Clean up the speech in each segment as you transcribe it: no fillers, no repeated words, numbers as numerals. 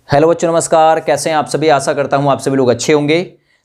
Hello बच्चों, नमस्कार। कैसे हैं आप सभी? आशा करता हूं आप सभी लोग अच्छे होंगे।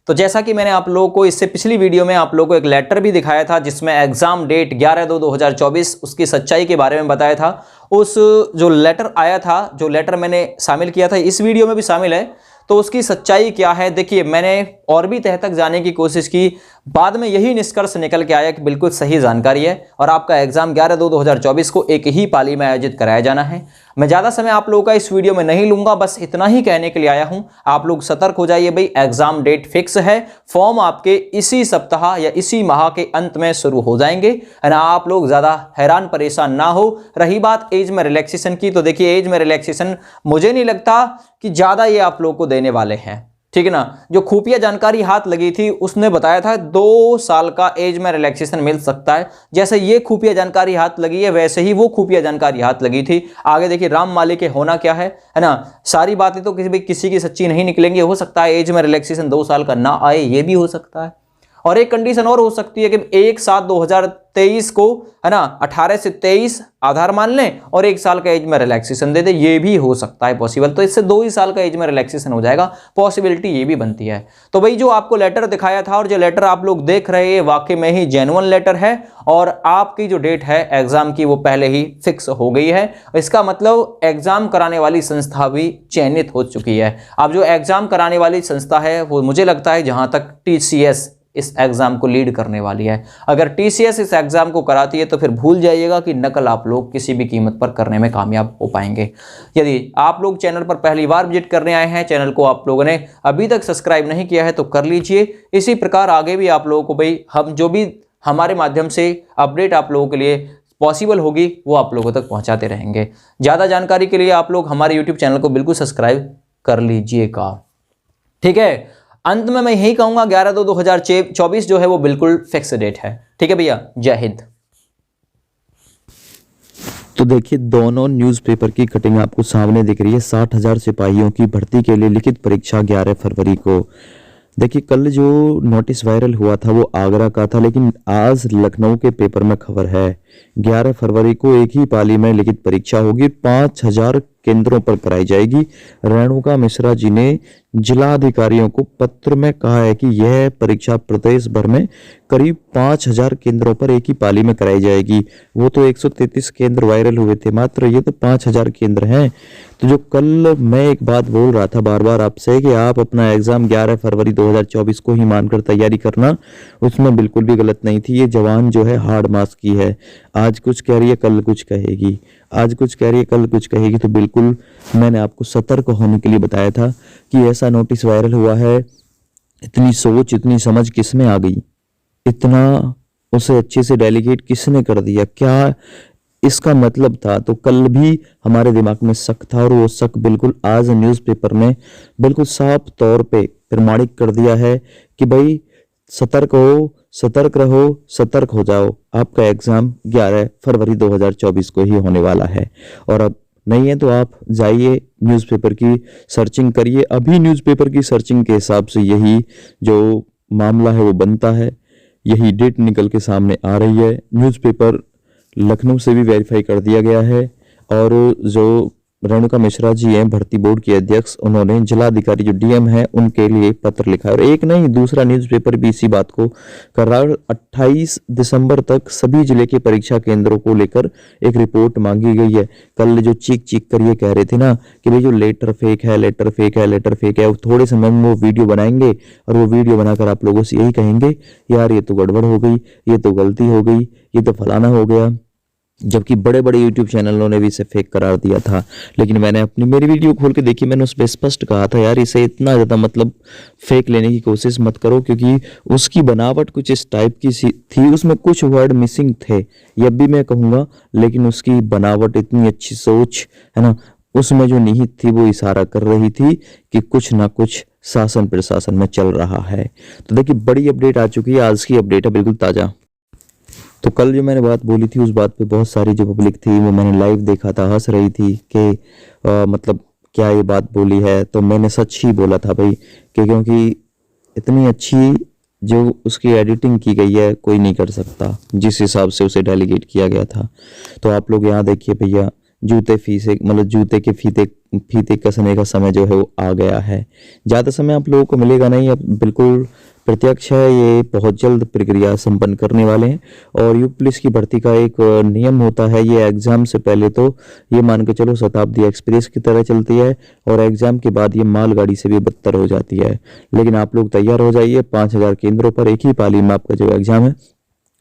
तो जैसा कि मैंने आप लोगों को इससे पिछली वीडियो में आप लोगों को एक लेटर भी दिखाया था जिसमें एग्जाम डेट 11/2/2024 उसकी सच्चाई के बारे में बताया था। उस जो लेटर आया था, जो लेटर मैंने शामिल किया था, इस वीडियो में भी शामिल है। तो उसकी सच्चाई क्या है, देखिए, मैंने और भी तह तक जाने की कोशिश की। बाद में यही निष्कर्ष निकल के आया कि बिल्कुल सही जानकारी है और आपका एग्जाम 11/2/2024 को एक ही पाली में आयोजित कराया जाना है। मैं ज़्यादा समय आप लोगों का इस वीडियो में नहीं लूंगा, बस इतना ही कहने के लिए आया हूं। आप लोग सतर्क हो जाइए भाई, एग्जाम डेट फिक्स है। फॉर्म आपके इसी सप्ताह या इसी माह के अंत में शुरू हो जाएंगे। ना आप लोग ज़्यादा हैरान परेशान ना हो। रही बात एज में रिलैक्सेशन की, तो देखिए, एज में रिलैक्सेशन मुझे नहीं लगता कि ज़्यादा ये आप लोग को देने वाले हैं, ठीक है ना। जो खुफिया जानकारी हाथ लगी थी उसने बताया था 2 साल का एज में रिलैक्सेशन मिल सकता है। जैसे ये खुफिया जानकारी हाथ लगी है, वैसे ही वो खुफिया जानकारी हाथ लगी थी। आगे देखिए राम मालिक के होना क्या है ना। सारी बातें तो किसी की सच्ची नहीं निकलेंगी। हो सकता है एज में रिलैक्सेशन 2 साल का ना आए, ये भी हो सकता है। और एक कंडीशन और हो सकती है कि 1/7/2023 को, है ना, 18 से 23 आधार मान लें और 1 साल का एज में रिलैक्सेशन दे दे, ये भी हो सकता है पॉसिबल। तो इससे 2 ही साल का एज में रिलैक्सेशन हो जाएगा, पॉसिबिलिटी ये भी बनती है। तो भाई, जो आपको लेटर दिखाया था और जो लेटर आप लोग देख रहे हैं, वाकई में ही जेन्युइन लेटर है और आपकी जो डेट है एग्जाम की वो पहले ही फिक्स हो गई है। इसका मतलब एग्जाम कराने वाली संस्था भी चयनित हो चुकी है। अब जो एग्जाम कराने वाली संस्था है वो मुझे लगता है जहां तक TCS इस एग्जाम को लीड करने वाली है। अगर TCS इस एग्जाम को कराती है तो फिर भूल जाइएगा कि नकल आप लोग किसी भी कीमत पर करने में कामयाब हो पाएंगे। यदि आप लोग चैनल पर पहली बार विजिट करने आए हैं, चैनल को आप लोगों ने अभी तक सब्सक्राइब नहीं किया है तो कर लीजिए। इसी प्रकार आगे भी आप लोगों को भाई, हम जो भी हमारे माध्यम से अपडेट आप लोगों के लिए पॉसिबल होगी वो आप लोगों तक पहुंचाते रहेंगे। ज़्यादा जानकारी के लिए आप लोग हमारे यूट्यूब चैनल को बिल्कुल सब्सक्राइब कर लीजिएगा, ठीक है। अंत में मैं यही कहूंगा, 11/2/2024 जो है वो बिल्कुल फिक्स डेट है, ठीक है भैया। जय हिंद। तो देखिए, दोनों न्यूज़पेपर की कटिंग आपको सामने दिख रही है। 60,000 सिपाहियों की भर्ती के लिए लिखित परीक्षा 11 फरवरी को। देखिए, कल जो नोटिस वायरल हुआ था वो आगरा का था, लेकिन आज लखनऊ के पेपर में खबर है 11 फरवरी को एक ही पाली में लिखित परीक्षा होगी। 5,000 केंद्रों पर कराई जाएगी। रेणुका मिश्रा जी ने जिला अधिकारियों को पत्र में कहा है कि यह परीक्षा प्रदेश भर में करीब 5,000 केंद्रों पर एक ही पाली में कराई जाएगी। वो तो 133 केंद्र वायरल हुए थे, मात्र ये तो 5,000 केंद्र हैं। तो जो कल मैं एक बात बोल रहा था बार बार आपसे कि आप अपना एग्जाम 11 फरवरी 2024 को ही मानकर तैयारी करना, उसमें बिल्कुल भी गलत नहीं थी। ये जवान जो है हार्ड मास की है। आज कुछ कह रही है, कल कुछ कहेगी। आज कुछ कह रही है, कल कुछ कहेगी। तो बिल्कुल मैंने आपको सतर्क होने के लिए बताया था कि ऐसा नोटिस वायरल हुआ है। इतनी सोच, इतनी समझ किस में आ गई? इतना उसे अच्छे से डेलीगेट किसने कर दिया? क्या इसका मतलब था? तो कल भी हमारे दिमाग में शक था और वो शक बिल्कुल आज न्यूज़पेपर में बिल्कुल साफ तौर पे प्रमाणित कर दिया है कि भाई सतर्क हो, सतर्क रहो, सतर्क हो जाओ। आपका एग्जाम 11 फरवरी 2024 को ही होने वाला है। और अब नहीं है तो आप जाइए न्यूज़पेपर की सर्चिंग करिए। अभी न्यूज़पेपर की सर्चिंग के हिसाब से यही जो मामला है वो बनता है, यही डेट निकल के सामने आ रही है। न्यूज़पेपर लखनऊ से भी वेरीफाई कर दिया गया है। और जो रेणुका मिश्रा जी हैं, भर्ती बोर्ड के अध्यक्ष, उन्होंने जिलाधिकारी जो DM है उनके लिए पत्र लिखा है। और एक नहीं, दूसरा न्यूज़पेपर भी इसी बात को कर रहा है। 28 दिसंबर तक सभी जिले के परीक्षा केंद्रों को लेकर एक रिपोर्ट मांगी गई है। कल जो चीख चीख कर ये कह रहे थे ना कि भाई जो लेटर फेक है, लेटर फेक है, लेटर फेक है, थोड़े समय में वो वीडियो बनाएंगे और वो वीडियो बनाकर आप लोगों से यही कहेंगे, यार ये तो गड़बड़ हो गई, ये तो गलती हो गई, ये तो फलाना हो गया। जबकि बड़े बड़े यूट्यूब चैनलों ने भी इसे फेक करार दिया था। लेकिन मैंने मेरी वीडियो खोल के देखी, मैंने उस पर स्पष्ट कहा था, यार इसे इतना ज़्यादा मतलब फेक लेने की कोशिश मत करो, क्योंकि उसकी बनावट कुछ इस टाइप की थी। उसमें कुछ वर्ड मिसिंग थे, यह भी मैं कहूँगा, लेकिन उसकी बनावट इतनी अच्छी, सोच है ना, उसमें जो निहित थी वो इशारा कर रही थी कि कुछ ना कुछ शासन प्रशासन में चल रहा है। तो देखिए, बड़ी अपडेट आ चुकी है। आज की अपडेट है बिल्कुल ताज़ा। तो कल जो मैंने बात बोली थी उस बात पे बहुत सारी जो पब्लिक थी वो मैंने लाइव देखा था, हंस रही थी कि मतलब क्या ये बात बोली है। तो मैंने सच ही बोला था भाई, कि क्योंकि इतनी अच्छी जो उसकी एडिटिंग की गई है कोई नहीं कर सकता, जिस हिसाब से उसे डेलीगेट किया गया था। तो आप लोग यहाँ देखिए भैया, जूते के फीते कसने का समय जो है वो आ गया है। ज़्यादा समय आप लोगों को मिलेगा नहीं, अब बिल्कुल प्रत्यक्ष है, ये बहुत जल्द प्रक्रिया संपन्न करने वाले हैं। और यूपी पुलिस की भर्ती का एक नियम होता है, ये एग्ज़ाम से पहले तो ये मान के चलो शताब्दी एक्सप्रेस की तरह चलती है, और एग्ज़ाम के बाद ये मालगाड़ी से भी बदतर हो जाती है। लेकिन आप लोग तैयार हो जाइए, 5000 केंद्रों पर एक ही पाली में आपका जो एग्ज़ाम है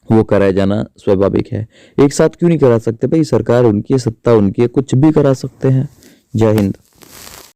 वो कराया जाना स्वाभाविक है। एक साथ क्यों नहीं करा सकते भाई, सरकार उनकी है, सत्ता उनकी है, कुछ भी करा सकते हैं। जय हिंद।